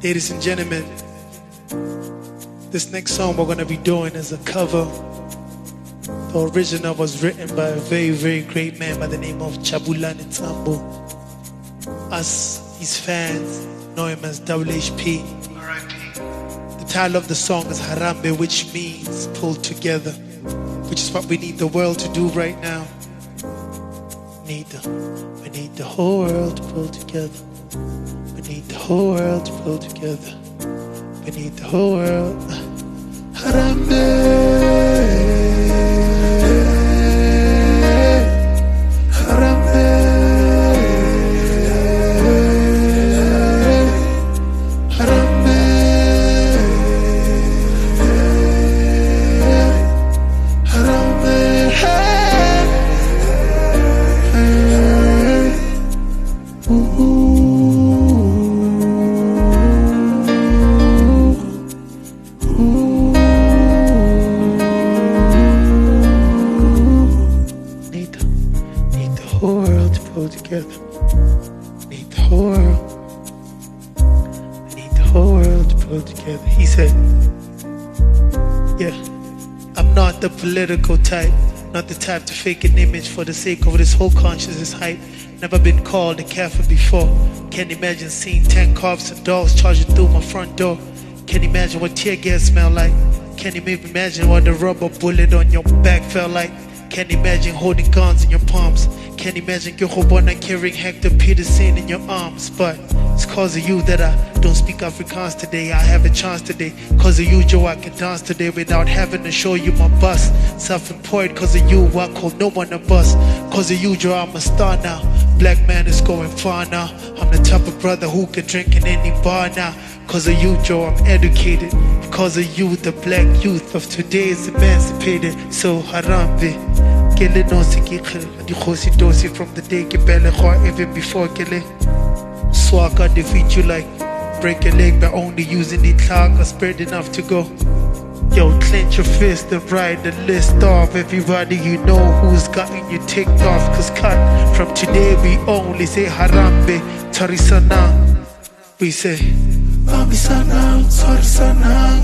Ladies and gentlemen, this next song we're going to be doing is a cover. The original was written by a very, very great man by the name of Chabulani Tambo. Us, his fans, know him as WHP. The title of the song is Harambe, which means pulled together, which is what we need the world to do right now. We need the whole world to pull together. We need the whole world to pull together. We need the whole world. Harambe. Pull together. Need the whole world. Need the whole world to pull together. He said, yeah, I'm not the political type, not the type to fake an image for the sake of this whole consciousness hype. Never been called a Cassper before. Can't imagine seeing 10 cops and dogs charging through my front door. Can't imagine what tear gas smell like. Can't even imagine what the rubber bullet on your back felt like. Can't imagine holding guns in your palms. Can't imagine Gehobona carrying Hector Peterson in your arms. But it's cause of you that I don't speak Afrikaans today. I have a chance today. Cause of you, Joe, I can dance today without having to show you my bust. Self-employed, cause of you, I call no one a bust. Cause of you, Joe, I'm a star now. Black man is going far now. I'm the type of brother who can drink in any bar now. Cause of you, Joe, I'm educated. Because of you, the black youth of today is emancipated. So Harambe, Kele no sikikhe, di khosi dosi from the day ke belegwa even before Kele. Swaka defeat you like break a leg by only using the clock or spread enough to go. Yo, clench your fist and write the list off everybody you know who's gotten you ticked off. Cause cut from today we only say Harambe, Tarisana. We say Bambi Sanang, Tori Sanang,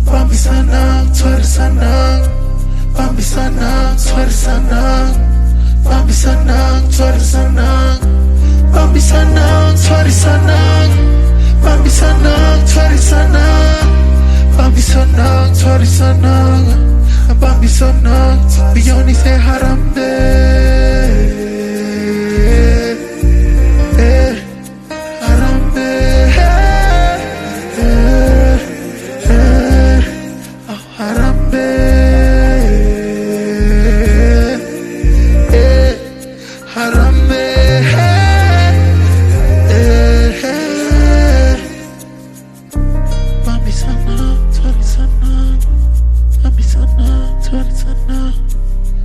Bambi Sanang, Tori Sanang, Bambi Sanang, Tori Sanang, Bambi Sanang, Tori Sanang, Bambi Sanang, Tori Sanang, Bambi Sanang, Tori Sanang, Bambi Sanang, Tori Sanang, Bambi Sanang. We only say Harambe.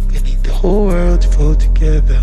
We need the whole world to pull together.